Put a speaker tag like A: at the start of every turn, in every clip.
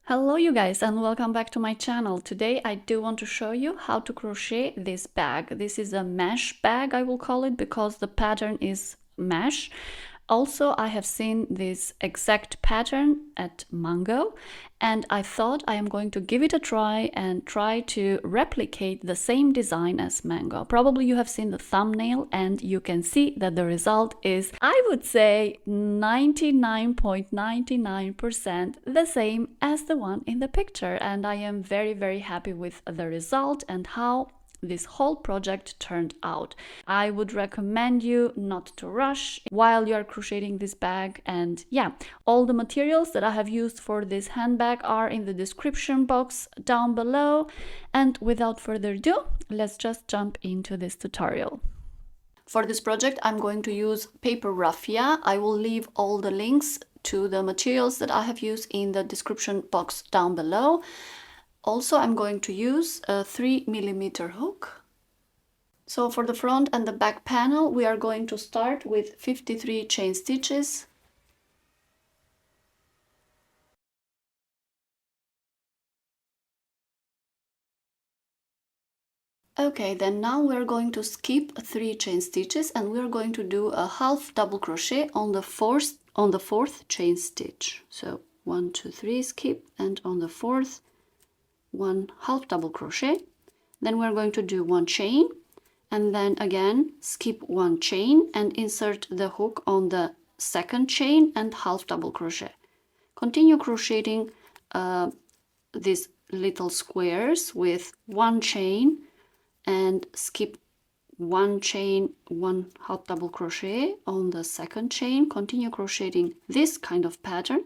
A: Hello you guys and welcome back to my channel. Today I do want to show you how to crochet this bag. This is a mesh bag, I will call it, because the pattern is mesh. Also, I have seen this exact pattern at Mango and I thought I am going to give it a try and try to replicate the same design as Mango. Probably you have seen the thumbnail and you can see that the result is, I would say, 99.99% the same as the one in the picture, and I am very happy with the result and how this whole project turned out. I would recommend you not to rush while you are crocheting this bag, and yeah, all the materials that I have used for this handbag are in the description box down below. And without further ado, let's just jump into this tutorial. For this project, I'm going to use paper raffia. I will leave all the links to the materials that I have used in the description box down below. Also, I'm going to use a 3mm hook. So for the front and the back panel, we are going to start with 53 chain stitches. Okay, then now we're going to skip 3 chain stitches and we're going to do a half double crochet on the fourth chain stitch. So 1, 2, 3, skip, and on the fourth, 1 half double crochet. Then we're going to do 1 chain and then again skip 1 chain and insert the hook on the second chain and half double crochet. Continue crocheting these little squares with 1 chain and skip 1 chain, 1 half double crochet on the second chain. Continue crocheting this kind of pattern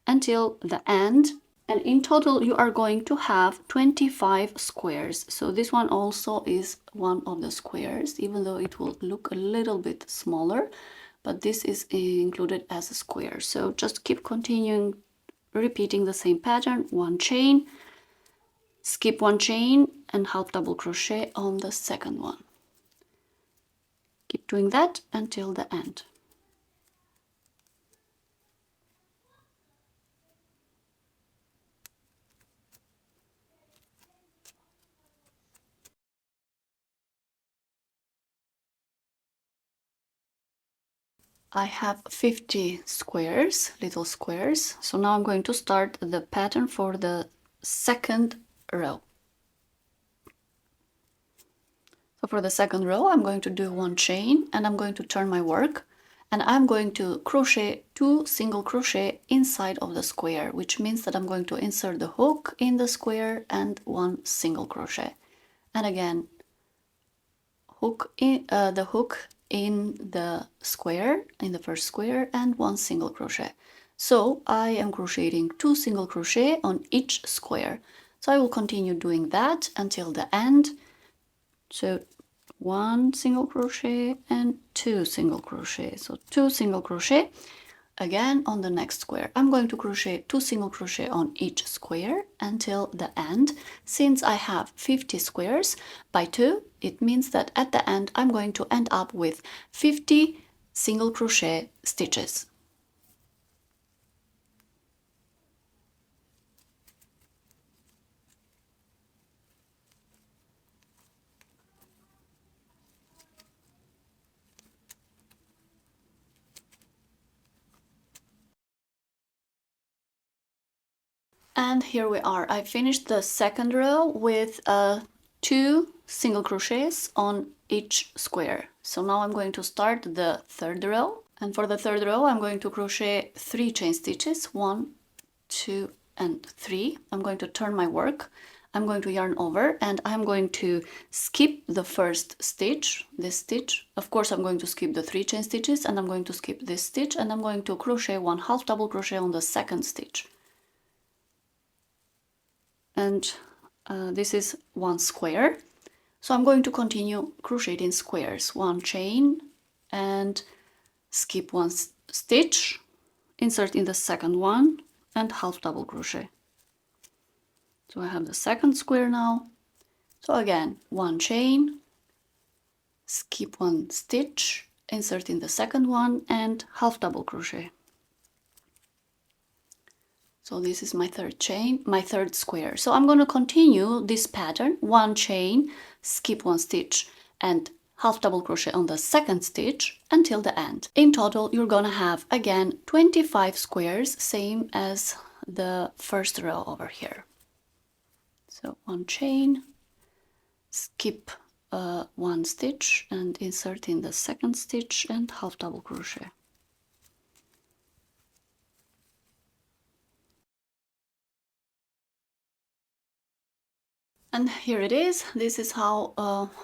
A: until the end. And in total, you are going to have 25 squares. So this one also is one of the squares, even though it will look a little bit smaller, but this is included as a square. So just keep continuing, repeating the same pattern, 1 chain, skip 1 chain and half double crochet on the second one. Keep doing that until the end. I have 50 squares, little squares. So now I'm going to start the pattern for the second row. So for the second row, I'm going to do 1 chain and I'm going to turn my work and I'm going to crochet 2 single crochet inside of the square, which means that I'm going to insert the hook in the square and 1 single crochet. And again, the hook in the square, in the first square, and 1 single crochet. So I am crocheting 2 single crochet on each square. So I will continue doing that until the end. So 1 single crochet and 2 single crochet. So 2 single crochet again on the next square. I'm going to crochet 2 single crochet on each square until the end. Since I have 50 squares by 2, it means that at the end I'm going to end up with 50 single crochet stitches. And here we are. I finished the second row with 2 single crochets on each square. So now I'm going to start the third row. And for the third row, I'm going to crochet 3 chain stitches, 1, 2, and 3. I'm going to turn my work. I'm going to yarn over and I'm going to skip the first stitch, this stitch. Of course, I'm going to skip the 3 chain stitches and I'm going to skip this stitch and I'm going to crochet 1 half double crochet on the second stitch. And this is 1 square. So I'm going to continue crocheting squares, 1 chain and skip 1 stitch, insert in the second one and half double crochet. So I have the second square now. So again, 1 chain, skip 1 stitch, insert in the second one and half double crochet. So this is my third chain, my third square. So I'm going to continue this pattern, one chain, skip one stitch, and half double crochet on the second stitch until the end. In total, you're gonna have again 25 squares, same as the first row over here. So one chain, skip one stitch and insert in the second stitch and half double crochet. And here it is. This is how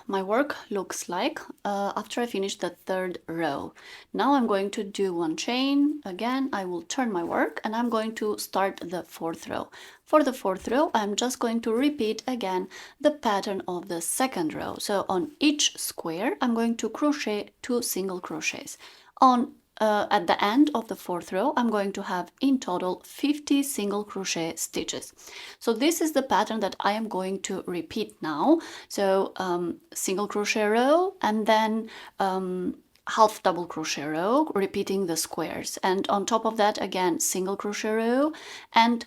A: my work looks like after I finish the third row. Now I'm going to do one chain. Again, I will turn my work and I'm going to start the fourth row. For the fourth row, I'm just going to repeat again the pattern of the second row. So on each square, I'm going to crochet 2 single crochets. At the end of the fourth row, I'm going to have in total 50 single crochet stitches. So this is the pattern that I am going to repeat now. So single crochet row and then half double crochet row, repeating the squares. And on top of that, again, single crochet row and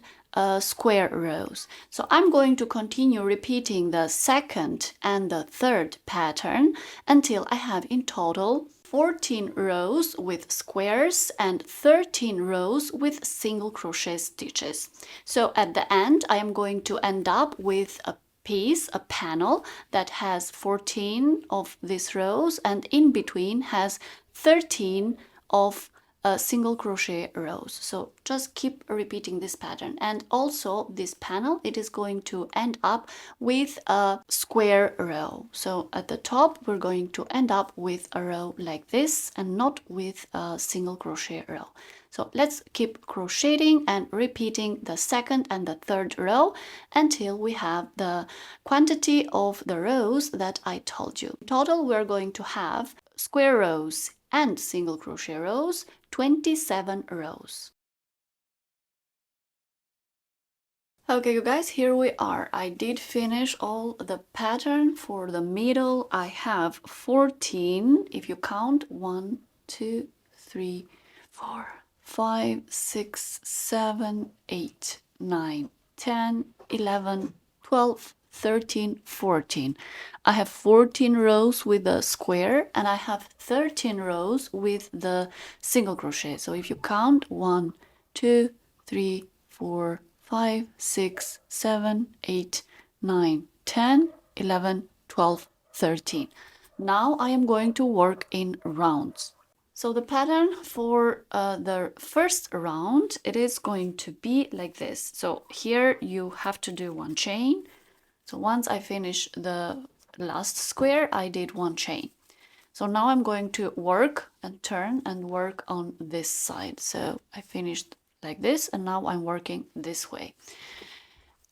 A: square rows. So I'm going to continue repeating the second and the third pattern until I have in total 14 rows with squares and 13 rows with single crochet stitches. So at the end, I am going to end up with a piece, a panel that has 14 of these rows and in between has 13 of single crochet rows. So just keep repeating this pattern. And also this panel, it is going to end up with a square row. So at the top, we're going to end up with a row like this and not with a single crochet row. So let's keep crocheting and repeating the second and the third row until we have the quantity of the rows that I told you. In total, we're going to have square rows and single crochet rows, 27 rows. Okay, you guys, here we are. I did finish all the pattern for the middle. I have 14, if you count, 1, 2, 3, 4, 5, 6, 7, 8, 9, 10, 11, 12, 13, 14. I have 14 rows with the square and I have 13 rows with the single crochet. So if you count 1, 2, 3, 4, 5, 6, 7, 8, 9, 10, 11, 12, 13. Now I am going to work in rounds. So the pattern for the first round, it is going to be like this. So here you have to do one chain. So once I finish the last square, I did one chain. So now I'm going to work and turn and work on this side. So I finished like this and now I'm working this way.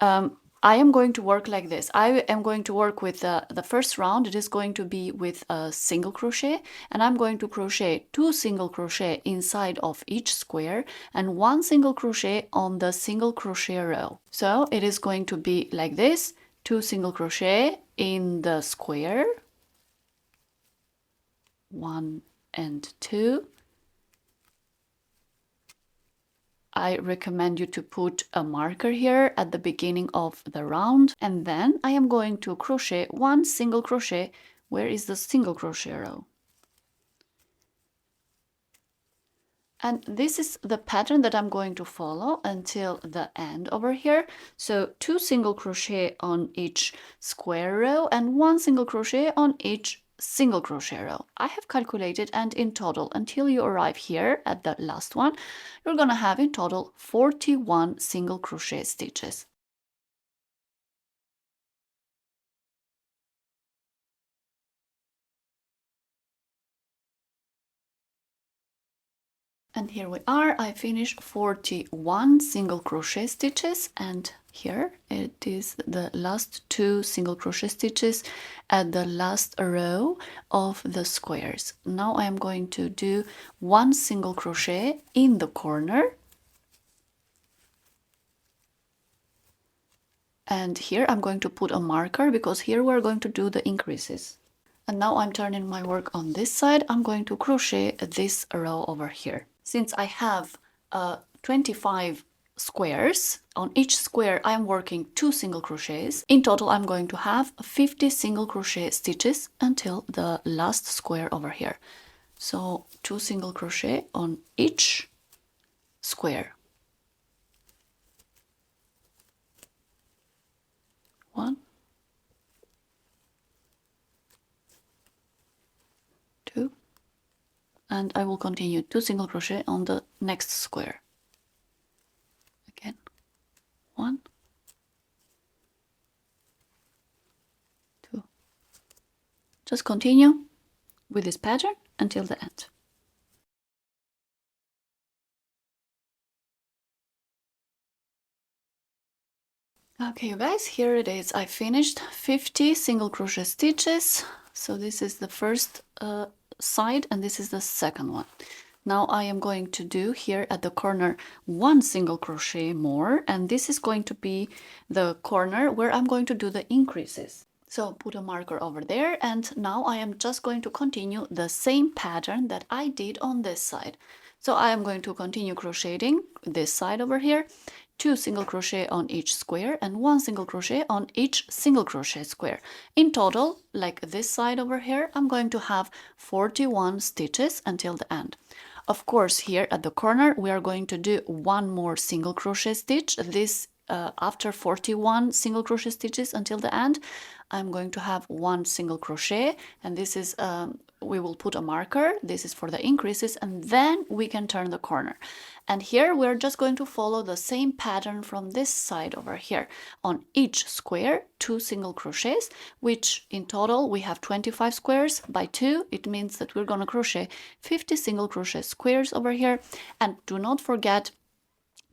A: I am going to work like this. I am going to work with the first round. It is going to be with a single crochet and I'm going to crochet 2 single crochet inside of each square and 1 single crochet on the single crochet row. So it is going to be like this, 2 single crochet in the square, 1 and 2. I recommend you to put a marker here at the beginning of the round and then I am going to crochet 1 single crochet. Where is the single crochet row? And this is the pattern that I'm going to follow until the end over here. So 2 single crochet on each square row and 1 single crochet on each single crochet row. I have calculated and in total until you arrive here at the last one, you're gonna have in total 41 single crochet stitches. And here we are, I finished 41 single crochet stitches and here it is the last 2 single crochet stitches at the last row of the squares. Now I am going to do 1 single crochet in the corner. And here I'm going to put a marker because here we're going to do the increases. And now I'm turning my work on this side. I'm going to crochet this row over here. Since I have 25 squares. On each square I'm working 2 single crochets. In total I'm going to have 50 single crochet stitches until the last square over here. So 2 single crochet on each square. 1, 2, and I will continue 2 single crochet on the next square. Again, 1, 2. Just continue with this pattern until the end. Okay, you guys, here it is. I finished 50 single crochet stitches. So this is the first side and this is the second one. Now I am going to do here at the corner 1 single crochet more, and this is going to be the corner where I'm going to do the increases. So put a marker over there, and now I am just going to continue the same pattern that I did on this side. So I am going to continue crocheting this side over here, 2 single crochet on each square and 1 single crochet on each single crochet square. In total, like this side over here, I'm going to have 41 stitches until the end. Of course, here at the corner we are going to do 1 more single crochet stitch. This after 41 single crochet stitches until the end, I'm going to have 1 single crochet, and this is we will put a marker. This is for the increases, and then we can turn the corner. And here we're just going to follow the same pattern from this side over here. On each square, 2 single crochets, which in total we have 25 squares. By 2, it means that we're going to crochet 50 single crochet squares over here. And do not forget,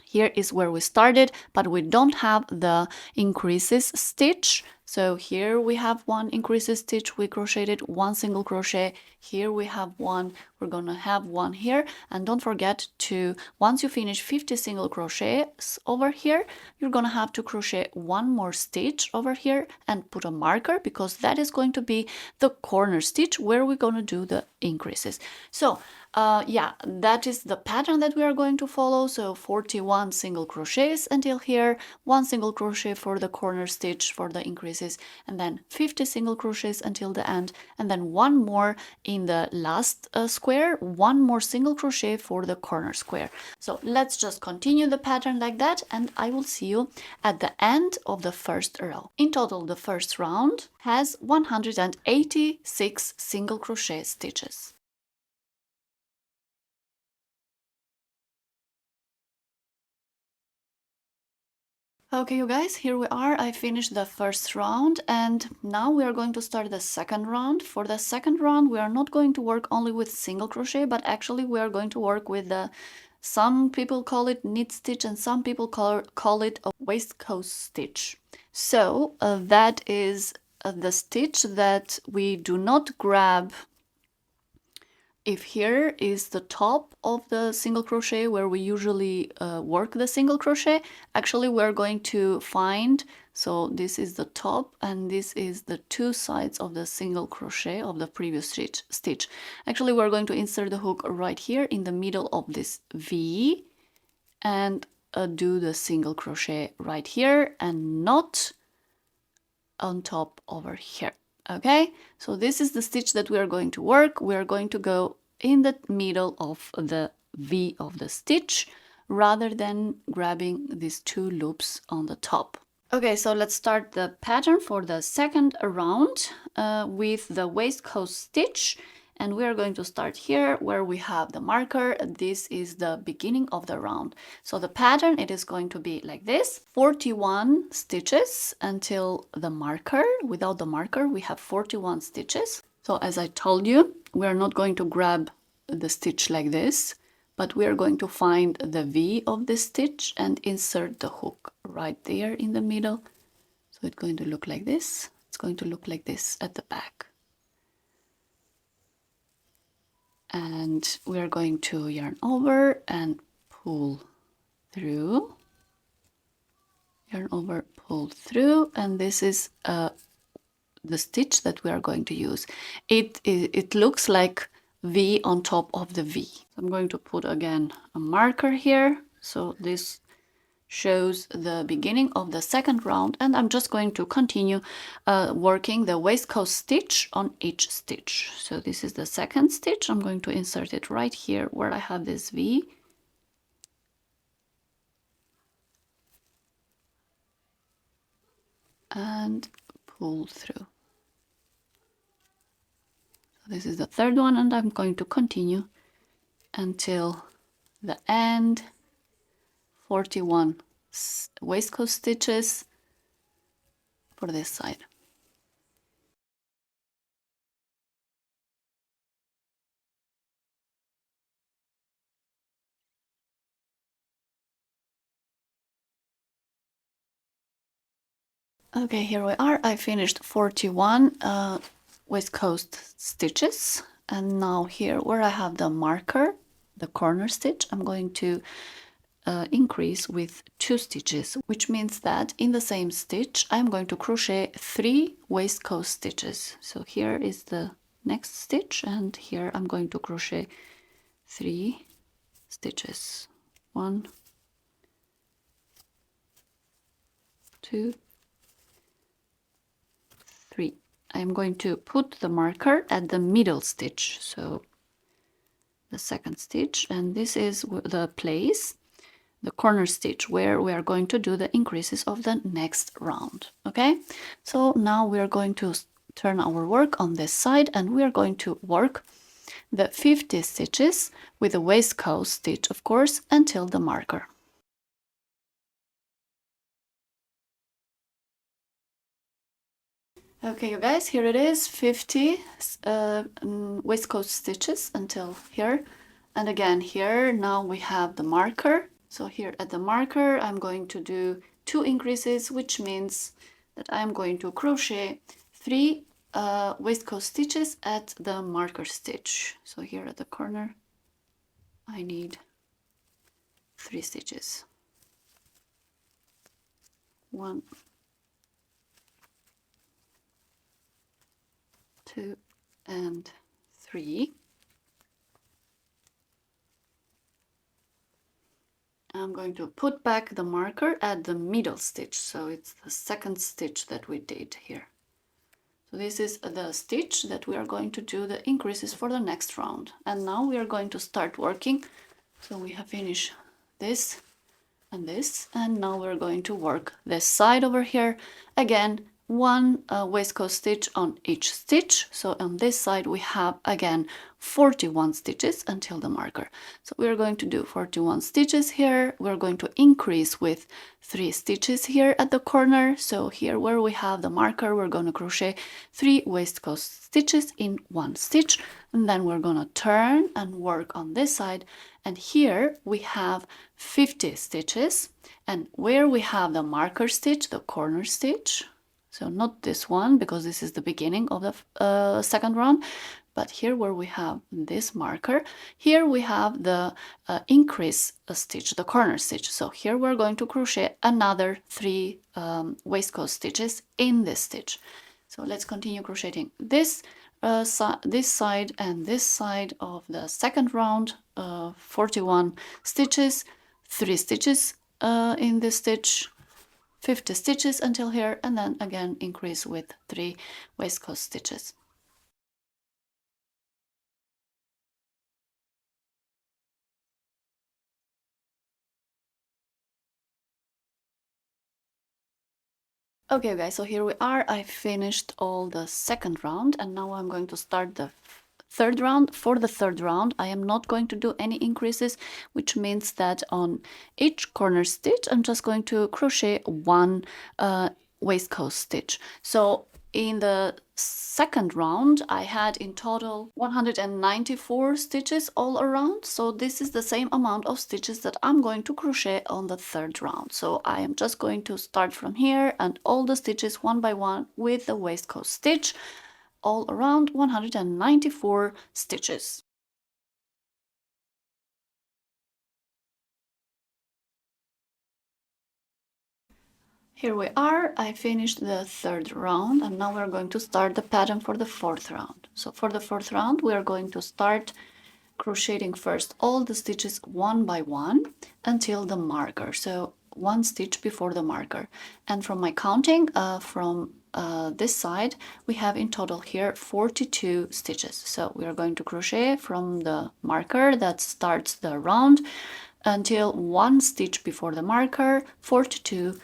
A: here is where we started, but we don't have the increases stitch. So here we have 1 increases stitch, we crocheted 1 single crochet. Here we have 1, we're gonna have 1 here. And don't forget to, once you finish 50 single crochets over here, you're gonna have to crochet 1 more stitch over here and put a marker, because that is going to be the corner stitch where we're gonna do the increases. So yeah, that is the pattern that we are going to follow. So 41 single crochets until here, 1 single crochet for the corner stitch for the increases, and then 50 single crochets until the end, and then 1 more in the last square, 1 more single crochet for the corner square. So let's just continue the pattern like that, and I will see you at the end of the first row. In total, the first round has 186 single crochet stitches. Okay, you guys, here we are. I finished the first round, and now we are going to start the second round. For the second round, we are not going to work only with single crochet, but actually we are going to work with the, some people call it knit stitch and some people call it a waistcoat stitch. So that is the stitch that we do not grab. If here is the top of the single crochet where we usually work the single crochet, actually we're going to find, so this is the top and this is the 2 sides of the single crochet of the previous stitch. Actually we're going to insert the hook right here in the middle of this V and do the single crochet right here and not on top over here. Okay, so this is the stitch that we are going to work. We are going to go in the middle of the V of the stitch rather than grabbing these 2 loops on the top. Okay, so let's start the pattern for the second round with the waistcoat stitch. And we are going to start here where we have the marker. This is the beginning of the round. So the pattern, it is going to be like this: 41 stitches until the marker. Without the marker, we have 41 stitches. So as I told you, we are not going to grab the stitch like this, but we are going to find the V of the stitch and insert the hook right there in the middle. So it's going to look like this. It's going to look like this at the back. And we're going to yarn over and pull through, yarn over, pull through, and this is the stitch that we are going to use. It looks like V on top of the V. I'm going to put again a marker here, so this shows the beginning of the second round, and I'm just going to continue working the waistcoat stitch on each stitch. So this is the second stitch. I'm going to insert it right here where I have this V. And pull through. So this is the third one, and I'm going to continue until the end. 41 waistcoat stitches for this side. Okay, here we are. I finished 41 waistcoat stitches, and now here where I have the marker, the corner stitch, I'm going to increase with 2 stitches, which means that in the same stitch I'm going to crochet 3 waistcoat stitches. So here is the next stitch, and here I'm going to crochet 3 stitches. 1, 2, 3. I'm going to put the marker at the middle stitch, so the second stitch, and this is the place, the corner stitch, where we are going to do the increases of the next round. Okay, so now we are going to turn our work on this side, and we are going to work the 50 stitches with a waistcoat stitch, of course, until the marker. Okay, you guys, here it is, 50 waistcoat stitches until here. And again, here now we have the marker. So here at the marker, I'm going to do 2 increases, which means that I'm going to crochet 3 waistcoat stitches at the marker stitch. So here at the corner, I need 3 stitches. 1, 2, and 3. I'm going to put back the marker at the middle stitch, so it's the second stitch that we did here. So this is the stitch that we are going to do the increases for the next round. And now we are going to start working. So we have finished this, and now we're going to work this side over here. Again, 1 waistcoat stitch on each stitch. So on this side we have again 41 stitches until the marker. So we're going to do 41 stitches here. We're going to increase with 3 stitches here at the corner. So here where we have the marker, we're going to crochet 3 waistcoat stitches in 1 stitch, and then we're going to turn and work on this side, and here we have 50 stitches, and where we have the marker stitch, the corner stitch, so not this one because this is the beginning of the second round, but here where we have this marker, here we have the increase stitch, the corner stitch. So here we're going to crochet another 3 waistcoat stitches in this stitch. So let's continue crocheting this side and this side of the second round, 41 stitches, 3 stitches in this stitch, 50 stitches until here, and then again increase with 3 waistcoat stitches. Okay guys, so here we are. I finished all the second round, and now I'm going to start the third round. For the third round, I am not going to do any increases, which means that on each corner stitch, I'm just going to crochet 1 waistcoat stitch. So in the second round, I had in total 194 stitches all around. So this is the same amount of stitches that I'm going to crochet on the third round. So I am just going to start from here and all the stitches one by one with the waistcoat stitch, all around 194 stitches. Here we are. I finished the third round, and now we're going to start the pattern for the fourth round. So for the fourth round, we are going to start crocheting first all the stitches one by one until the marker. So one stitch before the marker. And from my counting from this side, we have in total here 42 stitches. So we are going to crochet from the marker that starts the round until one stitch before the marker, 42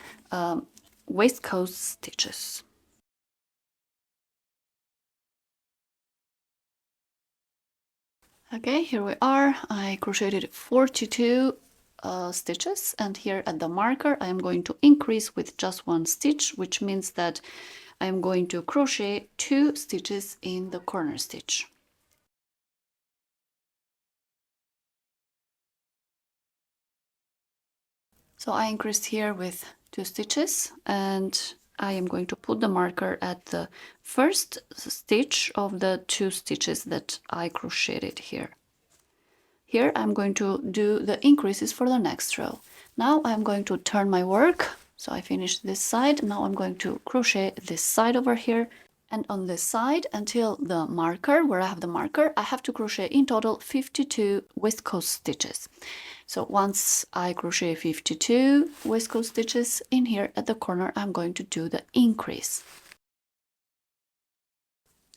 A: waistcoat stitches. Okay, here we are. I crocheted 42 stitches, and here at the marker I am going to increase with just one stitch, which means that I am going to crochet 2 stitches in the corner stitch. So I increased here with 2 stitches, and I am going to put the marker at the first stitch of the 2 stitches that I crocheted here. Here I'm going to do the increases for the next row. Now I'm going to turn my work. So I finished this side. Now I'm going to crochet this side over here. And on this side, until the marker, where I have the marker, I have to crochet in total 52 waistcoat stitches. So once I crochet 52 waistcoat stitches in here at the corner, I'm going to do the increase.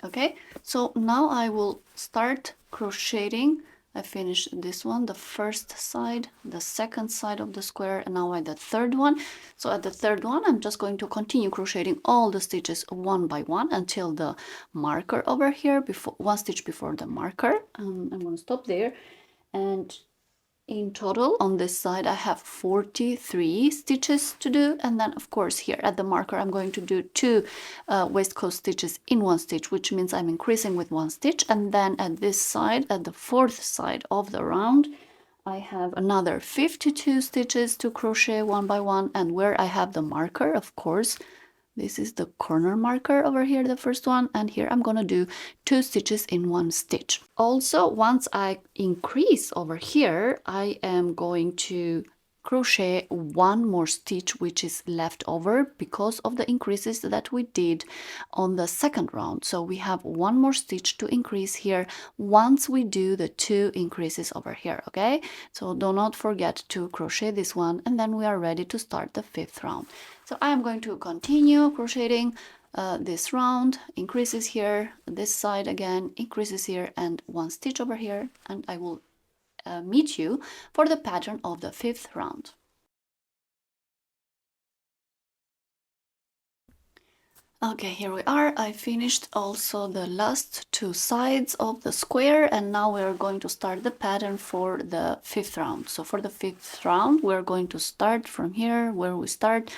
A: Okay, so now I will start crocheting. I finished this one, the first side, the second side of the square, and now at the third one. So at the third one, I'm just going to continue crocheting all the stitches one by one until the marker over here, before one stitch before the marker. I'm going to stop there. And in total on this side I have 43 stitches to do, and then of course here at the marker I'm going to do 2 waistcoat stitches in one stitch, which means I'm increasing with one stitch. And then at this side, at the fourth side of the round, I have another 52 stitches to crochet one by one. And where I have the marker, of course, this is the corner marker over here, the first one, and here I'm gonna do 2 stitches in one stitch. Also, once I increase over here, I am going to crochet one more stitch which is left over because of the increases that we did on the second round. So we have one more stitch to increase here once we do the 2 increases over here. Okay, so do not forget to crochet this one, and then we are ready to start the 5th round. So I am going to continue crocheting this round, increases here, this side again, increases here, and one stitch over here, and I will meet you for the pattern of the 5th round. Okay, here we are. I finished also the last 2 sides of the square, and now we are going to start the pattern for the 5th round. So for the 5th round, we're going to start from here where we start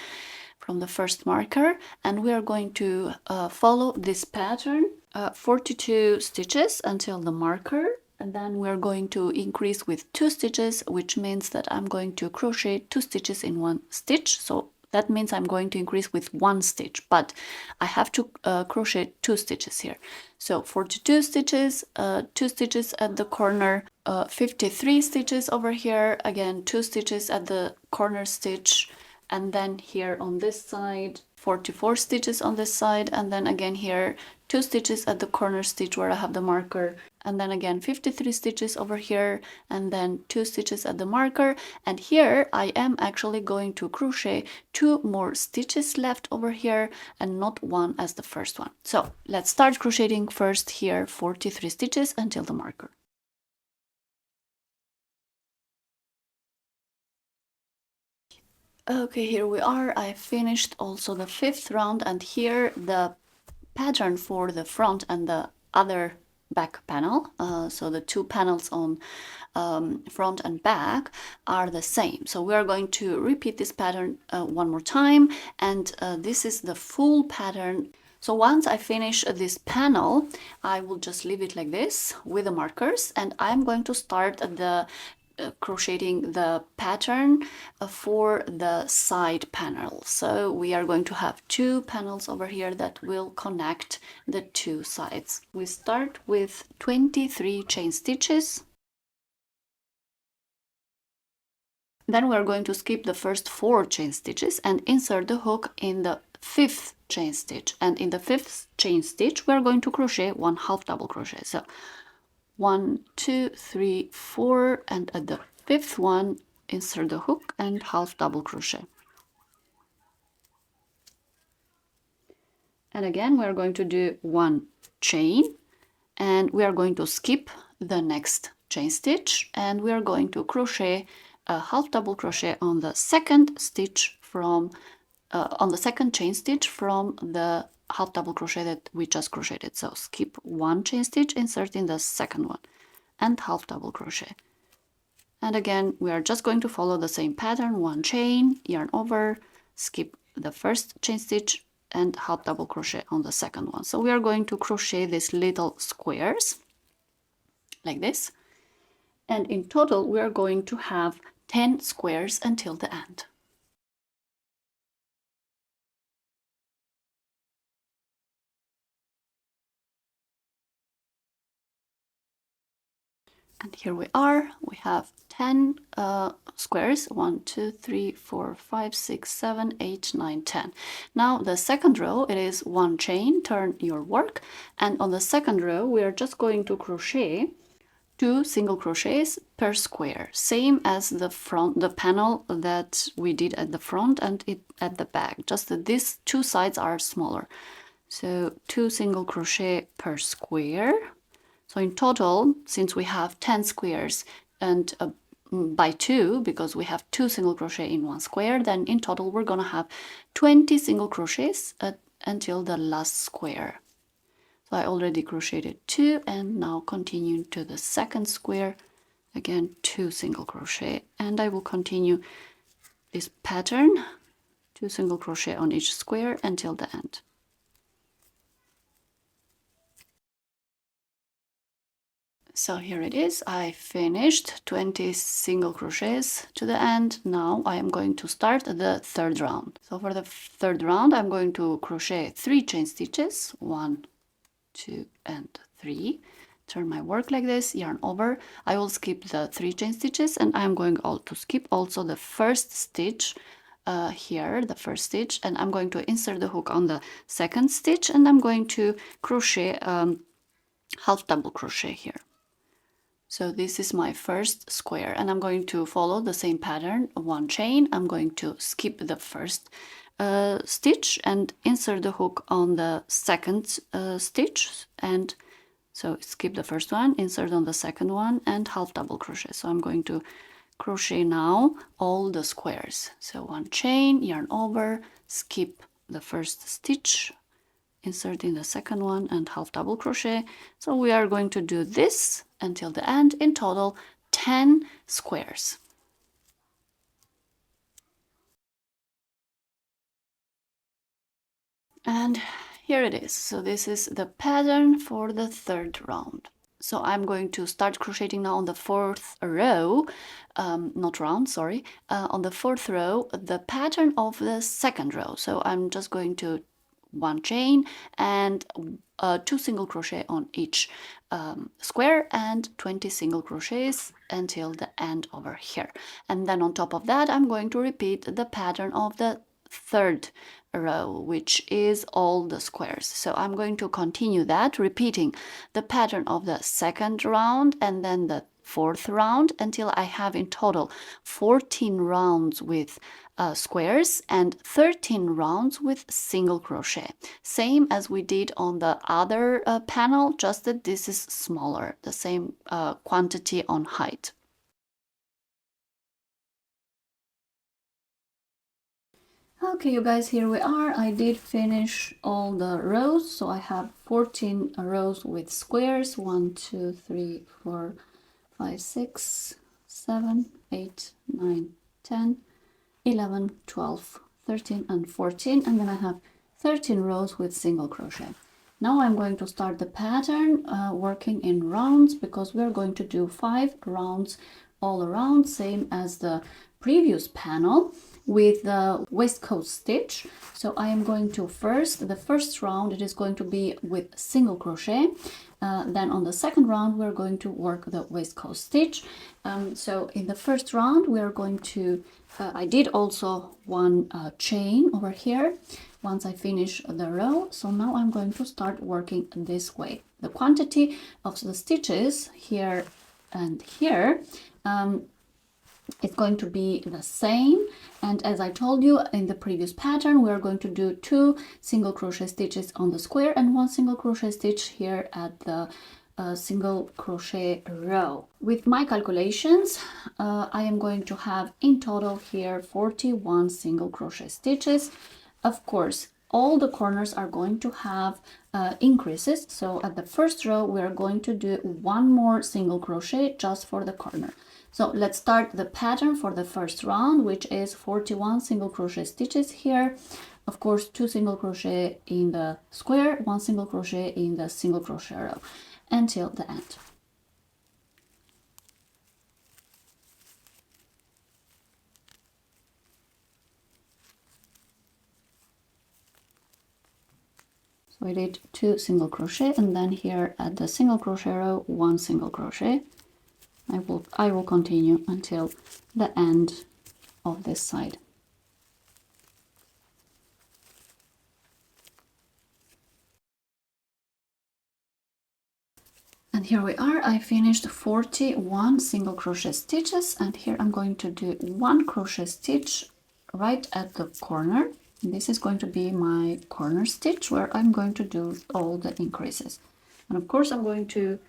A: from the first marker, and we are going to follow this pattern, 42 stitches until the marker, and then we're going to increase with 2 stitches, which means that I'm going to crochet 2 stitches in one stitch. So that means I'm going to increase with 1 stitch, but I have to crochet 2 stitches here. So 42 stitches, 2 stitches at the corner, 53 stitches over here, again 2 stitches at the corner stitch, and then here on this side 44 stitches on this side, and then again here 2 stitches at the corner stitch where I have the marker, and then again 53 stitches over here, and then 2 stitches at the marker. And here I am actually going to crochet 2 more stitches left over here and not 1 as the first one. So let's start crocheting first here 43 stitches until the marker. Okay, here we are. I finished also the 5th round, and here the pattern for the front and the other back panel, so the 2 panels on front and back are the same. So we are going to repeat this pattern one more time, and this is the full pattern. So once I finish this panel, I will just leave it like this with the markers, and I'm going to start the crocheting the pattern for the side panel. So we are going to have 2 panels over here that will connect the 2 sides. We start with 23 chain stitches. Then we're going to skip the first 4 chain stitches and insert the hook in the 5th chain stitch. And in the 5th chain stitch, we're going to crochet 1 half double crochet. So 1, 2, 3, 4, and at the 5th one insert the hook and half double crochet. And again, we're going to do one chain, and we are going to skip the next chain stitch, and we are going to crochet a half double crochet on the second stitch from on the second chain stitch from the half double crochet that we just crocheted. So skip one chain stitch, insert in the second one, and half double crochet. And again, we are just going to follow the same pattern, one chain, yarn over, skip the first chain stitch, and half double crochet on the second one. So we are going to crochet these little squares like this, and in total we are going to have 10 squares until the end. And here we are, we have 10 squares, 1, 2, 3, 4, 5, 6, 7, 8, 9, 10. Now the second row, it is one chain, turn your work, and on the second row we are just going to crochet 2 single crochets per square, same as the panel that we did at the front and at the back, just that these two sides are smaller. So 2 single crochet per square. So in total, since we have 10 squares and by 2, because we have 2 single crochet in one square, then in total we're gonna have 20 single crochets until the last square. So I already crocheted 2, and now continue to the second square, again 2 single crochet, and I will continue this pattern, 2 single crochet on each square until the end. So here it is, I finished 20 single crochets to the end. Now I am going to start the third round. So for the third round, I'm going to crochet 3 chain stitches, 1, 2, and 3. Turn my work like this, yarn over. I will skip the 3 chain stitches, and I'm going to skip also the first stitch here, the first stitch, and I'm going to insert the hook on the second stitch, and I'm going to crochet half double crochet here. So this is my first square, and I'm going to follow the same pattern, one chain. I'm going to skip the first stitch and insert the hook on the second stitch, and so skip the first one, insert on the second one, and half double crochet. So I'm going to crochet now all the squares. So one chain, yarn over, skip the first stitch, insert in the second one, and half double crochet. So we are going to do this until the end, in total 10 squares. And here it is. So this is the pattern for the third round. So I'm going to start crocheting now on the fourth row, not round, sorry, on the fourth row, the pattern of the second row. So I'm just going to one chain and 2 single crochet on each square and 20 single crochets until the end over here. And then on top of that, I'm going to repeat the pattern of the third row, which is all the squares. So I'm going to continue that, repeating the pattern of the second round and then the fourth round until I have in total 14 rounds with squares and 13 rounds with single crochet, same as we did on the other panel, just that this is smaller, the same quantity on height. Okay, you guys, here we are. I did finish all the rows, so I have 14 rows with squares, 1, 2, 3, 4, 5, 6, 7, 8, 9, 10, 11, 12, 13, and 14, and then I have 13 rows with single crochet. Now I'm going to start the pattern working in rounds, because we're going to do 5 rounds all around, same as the previous panel with the waistcoat stitch. So I am going to the first round, it is going to be with single crochet. Then on the second round, we're going to work the waistcoat stitch. So in the first round, we are going to, I did also one chain over here once I finish the row. So now I'm going to start working this way. The quantity of the stitches here and here, it's going to be the same. And as I told you in the previous pattern, we are going to do 2 single crochet stitches on the square and 1 single crochet stitch here at the single crochet row. With my calculations, I am going to have in total here 41 single crochet stitches. Of course, all the corners are going to have increases. So at the first row, we are going to do 1 more single crochet just for the corner. So let's start the pattern for the first round, which is 41 single crochet stitches here. Of course, 2 single crochet in the square, 1 single crochet in the single crochet row until the end. So I did 2 single crochet, and then here at the single crochet row, 1 single crochet. I will continue until the end of this side. And here we are. I finished 41 single crochet stitches, and here I'm going to do 1 crochet stitch right at the corner. This is going to be my corner stitch where I'm going to do all the increases. And of course I'm going to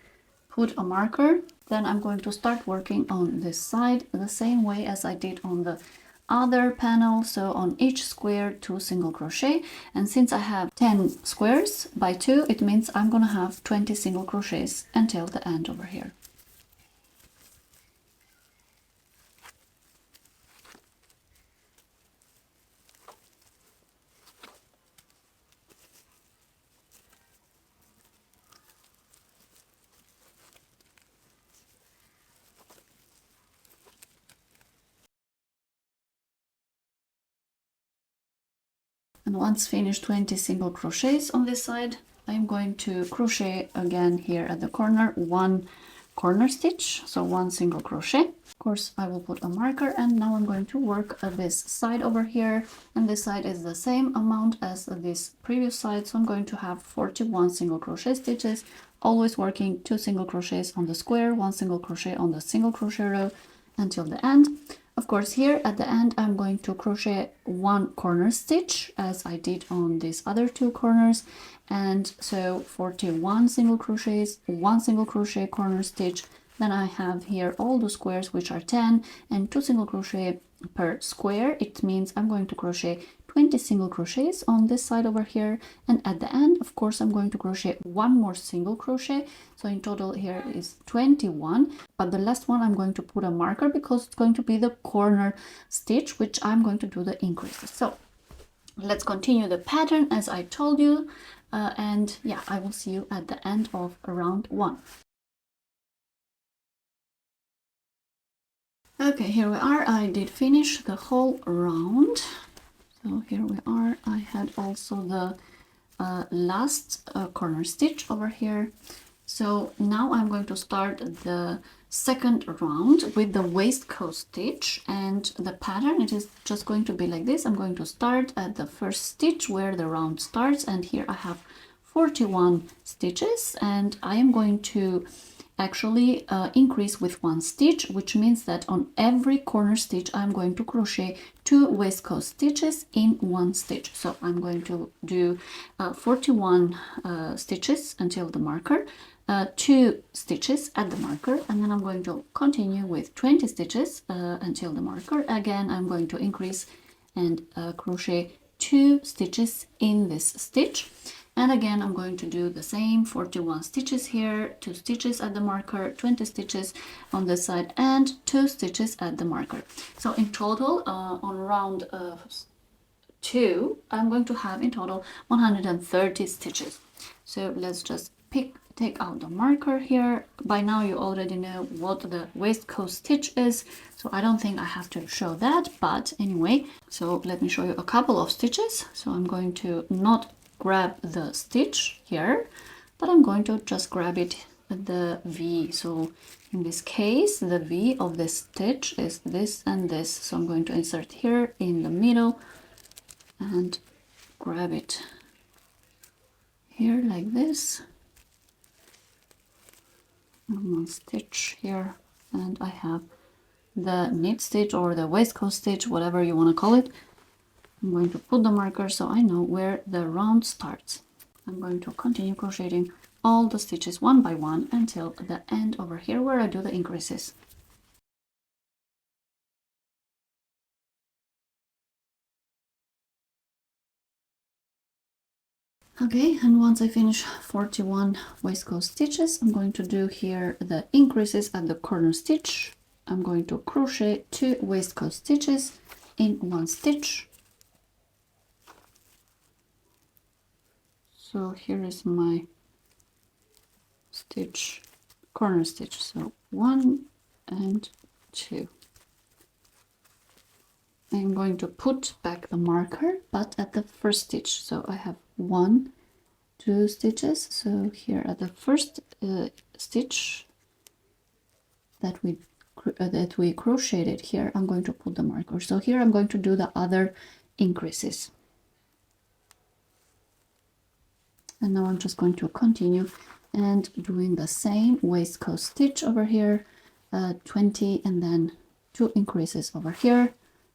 A: put a marker. Then I'm going to start working on this side the same way as I did on the other panel. So on each square 2 single crochet, and since I have 10 squares by 2, it means I'm gonna have 20 single crochets until the end over here. And once finished 20 single crochets on this side, I'm going to crochet again here at the corner 1 corner stitch, so 1 single crochet. Of course, I will put a marker, and now I'm going to work this side over here, and this side is the same amount as this previous side, so I'm going to have 41 single crochet stitches, always working 2 single crochets on the square, 1 single crochet on the single crochet row until the end. Of course, here at the end, I'm going to crochet 1 corner stitch as I did on these other 2 corners. And so 41 single crochets, 1 single crochet corner stitch. Then I have here all the squares, which are 10, and 2 single crochet per square. It means I'm going to crochet 20 single crochets on this side over here, and at the end, of course, I'm going to crochet 1 more single crochet. So in total here is 21, but the last one I'm going to put a marker because it's going to be the corner stitch, which I'm going to do the increases. So let's continue the pattern as I told you, and yeah, I will see you at the end of round 1. Okay, here we are. I did finish the whole round. So here we are. I had also the last corner stitch over here. So now I'm going to start the second round with the waistcoat stitch, and the pattern, it is just going to be like this. I'm going to start at the first stitch where the round starts, and here I have 41 stitches, and I am going to actually increase with 1 stitch, which means that on every corner stitch I'm going to crochet 2 waistcoat stitches in 1 stitch. So I'm going to do 41 stitches until the marker, 2 stitches at the marker, and then I'm going to continue with 20 stitches until the marker. Again, I'm going to increase and crochet 2 stitches in this stitch. And again, I'm going to do the same 41 stitches here, 2 stitches at the marker, 20 stitches on this side, and 2 stitches at the marker. So in total, on round 2, I'm going to have in total 130 stitches. So let's just take out the marker here. By now you already know what the waistcoat stitch is, so I don't think I have to show that, but anyway, so let me show you a couple of stitches. So I'm going to not grab the stitch here, but I'm going to just grab it at the V. So in this case, the V of this stitch is this and this. So I'm going to insert here in the middle and grab it here like this. And 1 stitch here, and I have the knit stitch or the waistcoat stitch, whatever you want to call it. I'm going to put the marker so I know where the round starts. I'm going to continue crocheting all the stitches one by one until the end over here where I do the increases. Okay, and once I finish 41 waistcoat stitches, I'm going to do here the increases at the corner stitch. I'm going to crochet 2 waistcoat stitches in one stitch. So here is my stitch, corner stitch. So 1 and 2. I'm going to put back the marker, but at the first stitch. So I have 1, 2 stitches. So here at the first stitch that we crocheted here, I'm going to put the marker. So here I'm going to do the other increases. And now I'm just going to continue and doing the same waistcoat stitch over here, 20, and then 2 increases over here,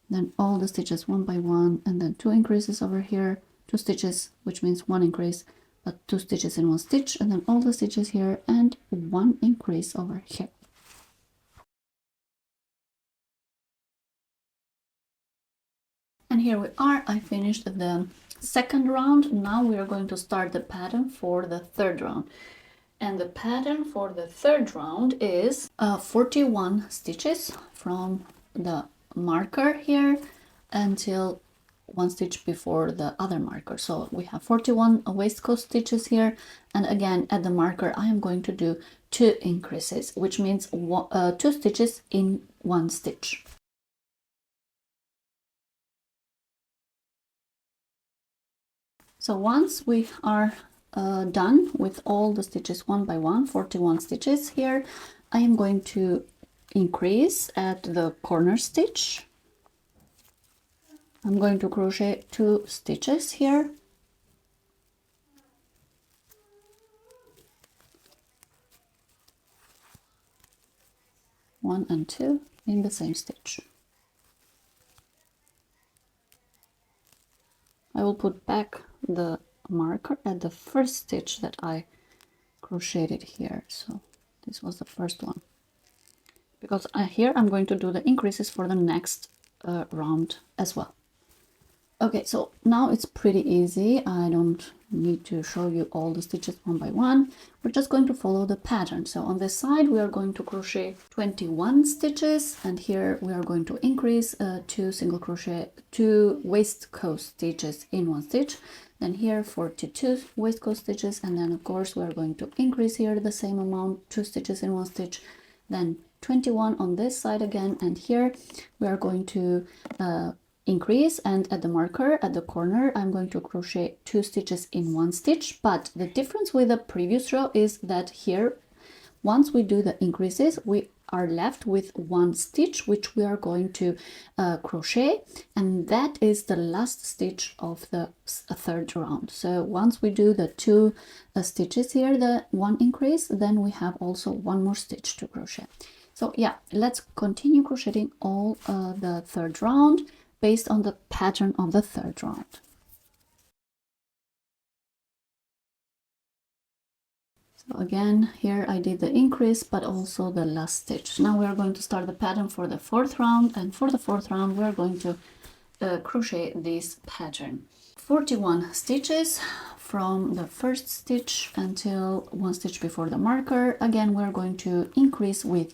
A: then all the stitches one by one, and then 2 increases over here, 2 stitches, which means 1 increase, but 2 stitches in 1 stitch, and then all the stitches here and 1 increase over here. And here we are. I finished the second round. Now we are going to start the pattern for the third round. And the pattern for the third round is 41 stitches from the marker here until 1 stitch before the other marker. So we have 41 waistcoat stitches here, and again at the marker I am going to do 2 increases, which means 2 stitches in 1 stitch. So once we are done with all the stitches one by one, 41 stitches here, I am going to increase at the corner stitch. I'm going to crochet 2 stitches here. One and 2 in the same stitch. I will put back the marker at the first stitch that I crocheted here. So this was the first one, because here I'm going to do the increases for the next round as well. Okay, so now it's pretty easy. I don't need to show you all the stitches one by one. We're just going to follow the pattern. So on this side we are going to crochet 21 stitches, and here we are going to increase 2 single crochet 2 waistcoat stitches in 1 stitch. Then here 42 waistcoat stitches, and then of course we are going to increase here the same amount, 2 stitches in 1 stitch, then 21 on this side again, and here we are going to increase, and at the marker at the corner I'm going to crochet 2 stitches in 1 stitch. But the difference with the previous row is that here, once we do the increases, we are left with 1 stitch which we are going to crochet, and that is the last stitch of the third round. So once we do the 2 stitches here, the 1 increase, then we have also 1 more stitch to crochet. So yeah, let's continue crocheting all the third round based on the pattern of the third round. So again, here I did the increase but also the last stitch. Now we are going to start the pattern for the fourth round, and for the fourth round we are going to crochet this pattern. 41 stitches from the first stitch until 1 stitch before the marker. Again, we're going to increase with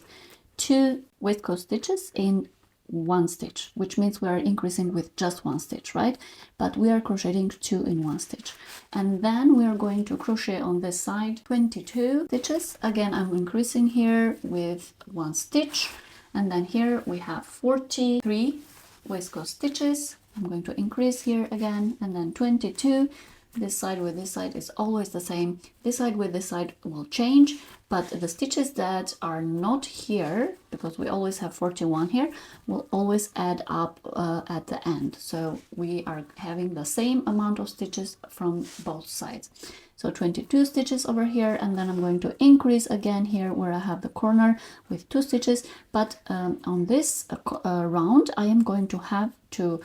A: 2 waistcoat stitches in 1 stitch, which means we are increasing with just 1 stitch, right? But we are crocheting 2 in 1 stitch, and then we are going to crochet on this side 22 stitches. Again, I'm increasing here with 1 stitch, and then here we have 43 waistcoat stitches. I'm going to increase here again, and then 22 This side with this side is always the same. This side with this side will change, but the stitches that are not here, because we always have 41 here, will always add up at the end. So we are having the same amount of stitches from both sides. So 22 stitches over here, and then I'm going to increase again here where I have the corner with 2 stitches. But on this round, I am going to have to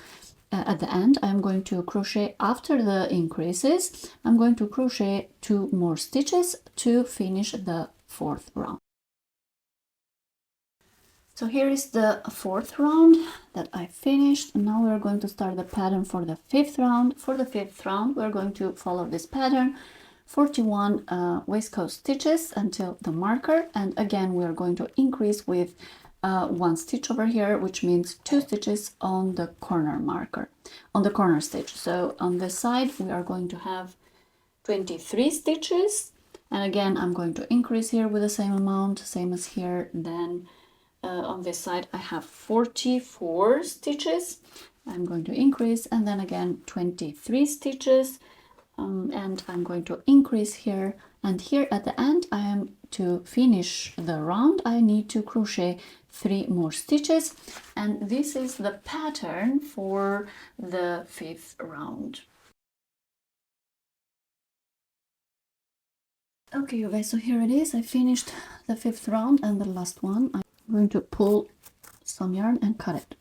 A: at the end, I'm going to crochet after the increases. I'm going to crochet 2 more stitches to finish the 4th round. So here is the 4th round that I finished. Now we're going to start the pattern for the 5th round. For the 5th round, we're going to follow this pattern, 41 waistcoat stitches until the marker, and again we are going to increase with 1 stitch over here, which means 2 stitches on the corner marker, on the corner stitch. So on this side we are going to have 23 stitches, and again I'm going to increase here with the same amount, same as here. Then on this side I have 44 stitches. I'm going to increase, and then again 23 stitches, and I'm going to increase here, and here at the end I am to finish the round I need to crochet 3 more stitches, and this is the pattern for the 5th round. Okay, you guys, so here it is. I finished the 5th round and the last one. I'm going to pull some yarn and cut it.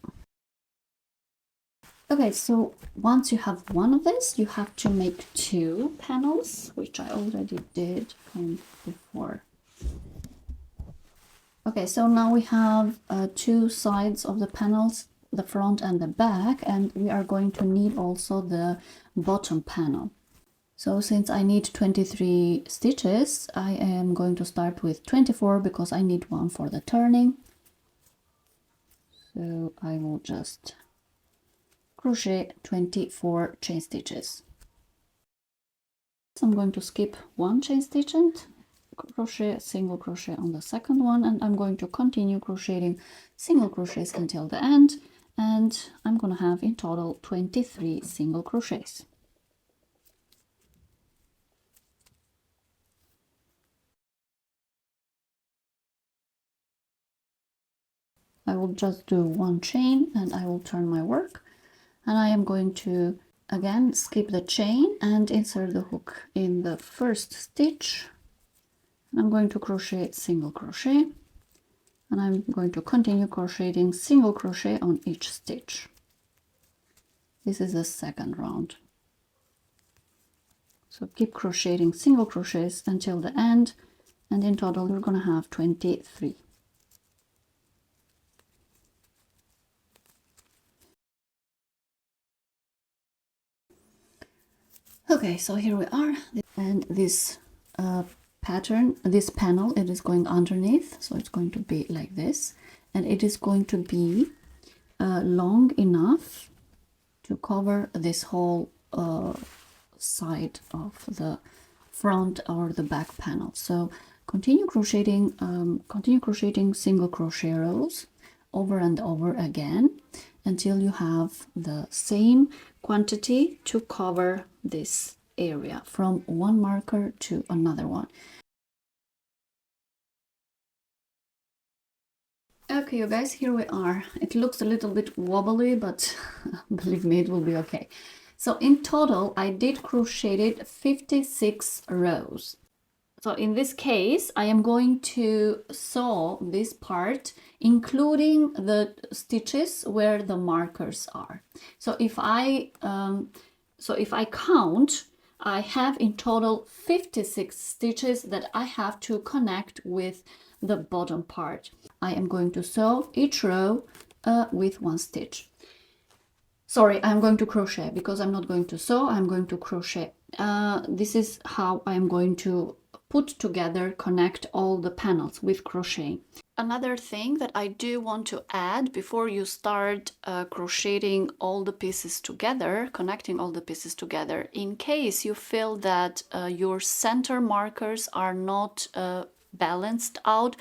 A: Okay, so once you have one of this, you have to make 2 panels, which I already did from before. Okay, so now we have 2 sides of the panels, the front and the back, and we are going to need also the bottom panel. So since I need 23 stitches, I am going to start with 24 because I need 1 for the turning. So I will just crochet 24 chain stitches. So I'm going to skip 1 chain stitch and crochet a single crochet on the second one, and I'm going to continue crocheting single crochets until the end, and I'm going to have in total 23 single crochets. I will just do 1 chain and I will turn my work, and I am going to again skip the chain and insert the hook in the first stitch. I'm going to crochet single crochet, and I'm going to continue crocheting single crochet on each stitch. This is the second round. So keep crocheting single crochets until the end, and in total you're going to have 23. Okay, so here we are, and this pattern, this panel, it is going underneath, so it's going to be like this, and it is going to be long enough to cover this whole side of the front or the back panel. So continue crocheting single crochet rows over and over again until you have the same quantity to cover this area from one marker to another one. Okay, you guys, here we are. It looks a little bit wobbly, but believe me, it will be okay. So in total, I did crocheted 56 rows. So in this case, I am going to sew this part, including the stitches where the markers are. So if I count, I have in total 56 stitches that I have to connect with the bottom part. I am going to sew each row with 1 stitch. Sorry, I'm going to crochet because I'm not going to sew, I'm going to crochet. This is how I'm going to put together, connect all the panels with crochet. Another thing that I do want to add before you start crocheting all the pieces together, connecting all the pieces together, in case you feel that your center markers are not balanced out,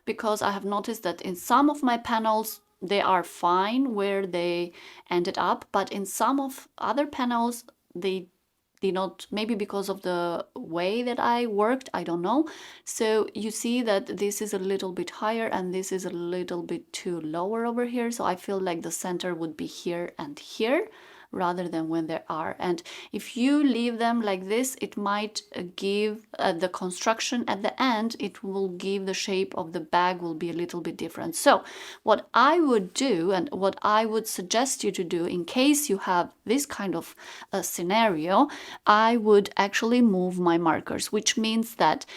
A: because I have noticed that in some of my panels they are fine where they ended up, but in some of other panels they did not, maybe because of the way that I worked, I don't know. So you see that this is a little bit higher and this is a little bit too lower over here. So I feel like the center would be here and here rather than when they are. And if you leave them like this, it might give the construction at the end, it will give the shape of the bag will be a little bit different. So what I would do and what I would suggest you to do in case you have this kind of scenario, I would actually move my markers, which means that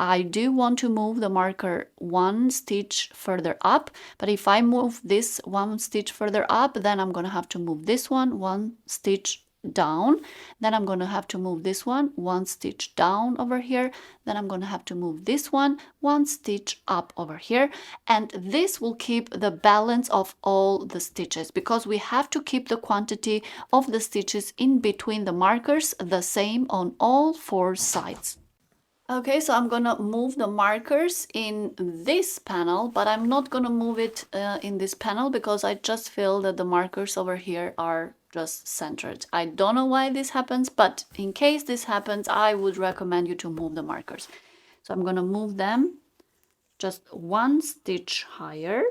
A: I do want to move the marker one stitch further up, but if I move this one stitch further up, then I'm going to have to move this one stitch down, then I'm going to have to move this one stitch down over here, then I'm going to have to move this one stitch up over here, and this will keep the balance of all the stitches, because we have to keep the quantity of the stitches in between the markers the same on all four sides. Okay, so I'm gonna move the markers in this panel, but I'm not gonna move it in this panel because I just feel that the markers over here are just centered. I don't know why this happens, but in case this happens, I would recommend you to move the markers. So I'm gonna move them just one stitch higher.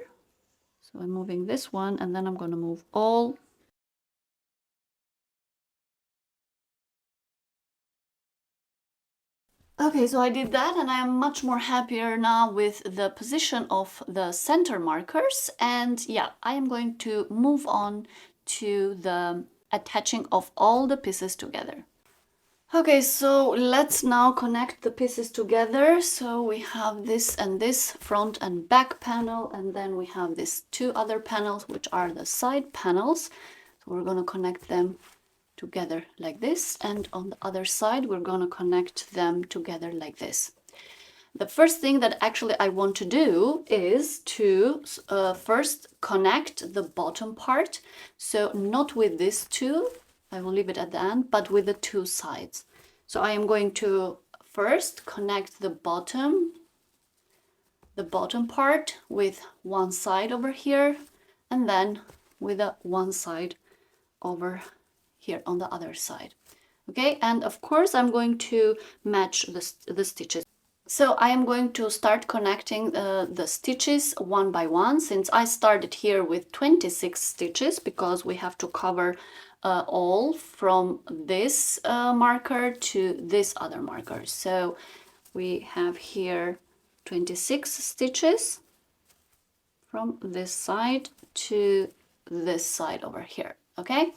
A: So I'm moving this one, and then I'm gonna move all. Okay, so I did that and I am much more happier now with the position of the center markers. And yeah, I am going to move on to the attaching of all the pieces together. Okay, so let's now connect the pieces together. So we have this and this front and back panel, and then we have these two other panels, which are the side panels. So we're going to connect them together like this, and on the other side we're going to connect them together like this. The first thing that actually I want to do is to first connect the bottom part, so not with this two, I will leave it at the end, but with the two sides. So I am going to first connect the bottom part with one side over here, and then with the one side over here on the other side. Okay, and of course I'm going to match the stitches. So I am going to start connecting the stitches one by one, since I started here with 26 stitches because we have to cover all from this marker to this other marker. So we have here 26 stitches from this side to this side over here. Okay,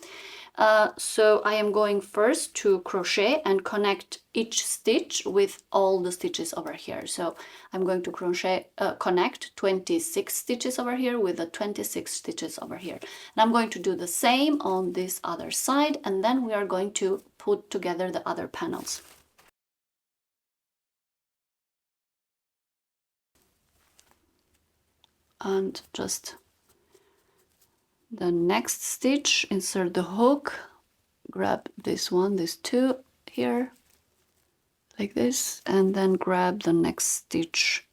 A: so I am going first to crochet and connect each stitch with all the stitches over here. So I'm going to crochet connect 26 stitches over here with the 26 stitches over here, and I'm going to do the same on this other side, and then we are going to put together the other panels. And just the next stitch, insert the hook, grab this one, these two here, like this, and then grab the next stitch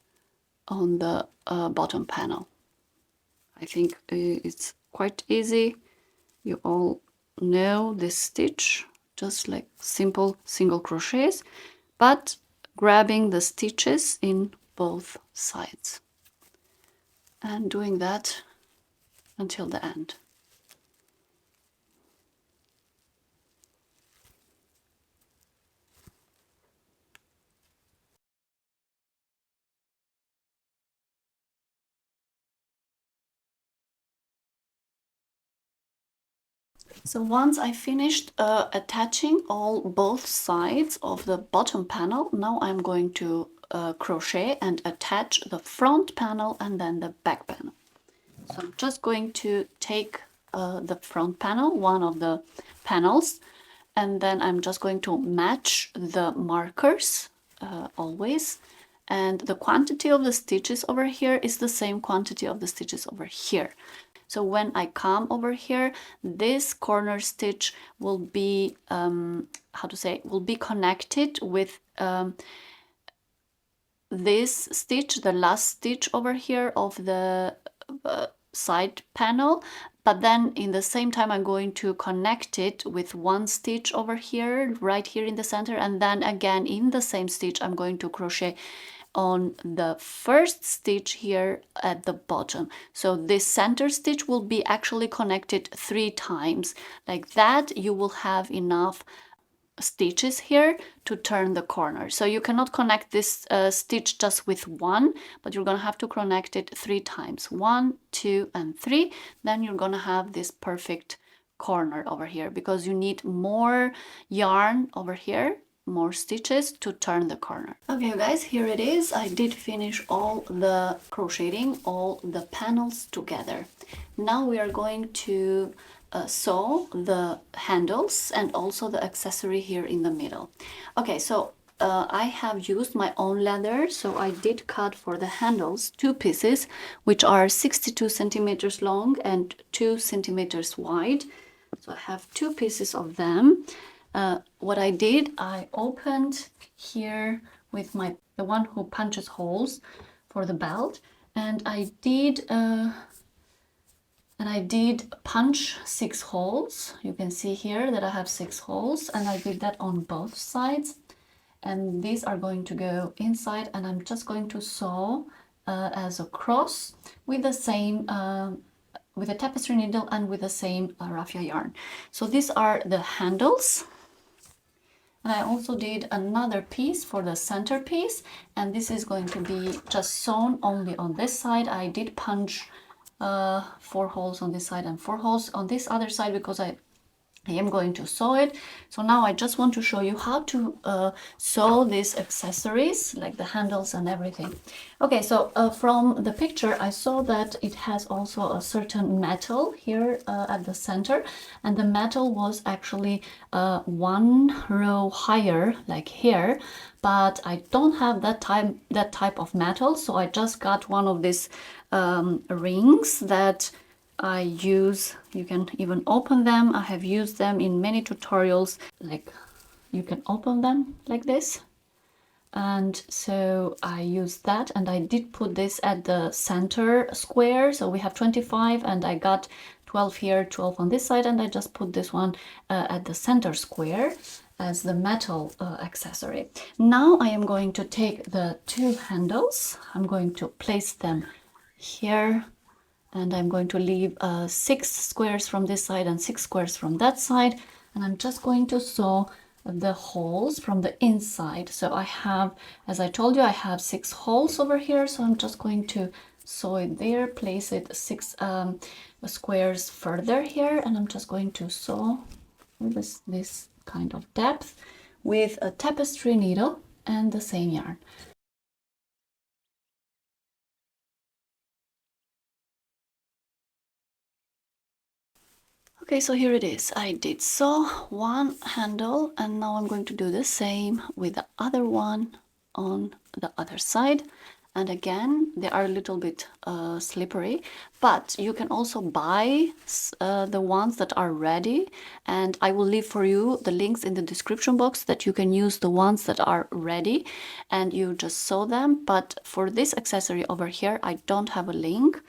A: on the bottom panel. I think it's quite easy. You all know this stitch, just like simple single crochets, but grabbing the stitches in both sides and doing that until the end. So once I finished attaching both sides of the bottom panel, now I'm going to crochet and attach the front panel and then the back panel. So I'm just going to take the front panel, one of the panels, and then I'm just going to match the markers always, and the quantity of the stitches over here is the same quantity of the stitches over here. So when I come over here, this corner stitch will be will be connected with this stitch, the last stitch over here of the side panel, but then in the same time I'm going to connect it with one stitch over here, right here in the center, and then again in the same stitch I'm going to crochet on the first stitch here at the bottom. So this center stitch will be actually connected 3 times. Like that, you will have enough stitches here to turn the corner. So you cannot connect this stitch just with one, but you're gonna have to connect it 3 times. 1, 2, and 3. Then you're gonna have this perfect corner over here, because you need more yarn over here, more stitches to turn the corner. Okay guys, here it is. I did finish all the crocheting, all the panels together. Now we are going to sew the handles and also the accessory here in the middle. Okay, so I have used my own leather, so I did cut for the handles 2 pieces, which are 62 centimeters long and 2 centimeters wide. So I have 2 pieces of them. What I did, I opened here with the one who punches holes for the belt, and I did punch 6 holes. You can see here that I have 6 holes, and I did that on both sides. And these are going to go inside, and I'm just going to sew as a cross with the same with a tapestry needle and with the same raffia yarn. So these are the handles. And I also did another piece for the center piece, and this is going to be just sewn only on this side. I did punch 4 holes on this side and 4 holes on this other side because I am going to sew it. So now I just want to show you how to sew these accessories, like the handles and everything. Okay, so from the picture I saw that it has also a certain metal here at the center, and the metal was actually 1 row higher, like here, but I don't have that type of metal, so I just got one of these rings that I use. You can even open them. I have used them in many tutorials. Like, you can open them like this, and so I used that, and I did put this at the center square. So we have 25, and I got 12 here, 12 on this side, and I just put this one at the center square as the metal accessory. Now I am going to take the 2 handles. I'm going to place them here, and I'm going to leave 6 squares from this side and 6 squares from that side, and I'm just going to sew the holes from the inside. So I have, as I told you, I have 6 holes over here, so I'm just going to sew it there, place it 6 squares further here, and I'm just going to sew with this kind of depth with a tapestry needle and the same yarn. Okay, so here it is. I did sew 1 handle, and now I'm going to do the same with the other one on the other side. And again, they are a little bit slippery, but you can also buy the ones that are ready, and I will leave for you the links in the description box that you can use the ones that are ready, and you just sew them. But for this accessory over here, I don't have a link.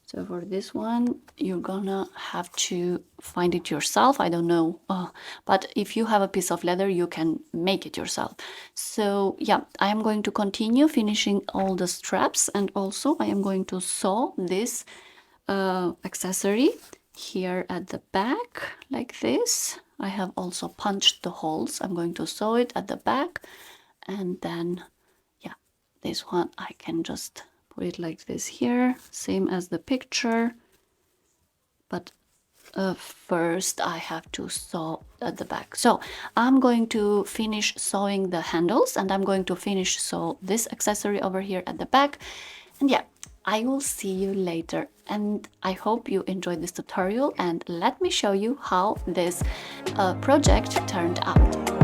A: So for this one, you're gonna have to find it yourself. I don't know, but if you have a piece of leather, you can make it yourself. So yeah, I am going to continue finishing all the straps, and also I am going to sew this accessory here at the back like this. I have also punched the holes. I'm going to sew it at the back, and then yeah, this one I can just put it like this here, same as the picture, but first I have to sew at the back. So I'm going to finish sewing the handles, and I'm going to finish sew this accessory over here at the back, and yeah, I will see you later. And I hope you enjoyed this tutorial, and let me show you how this project turned out.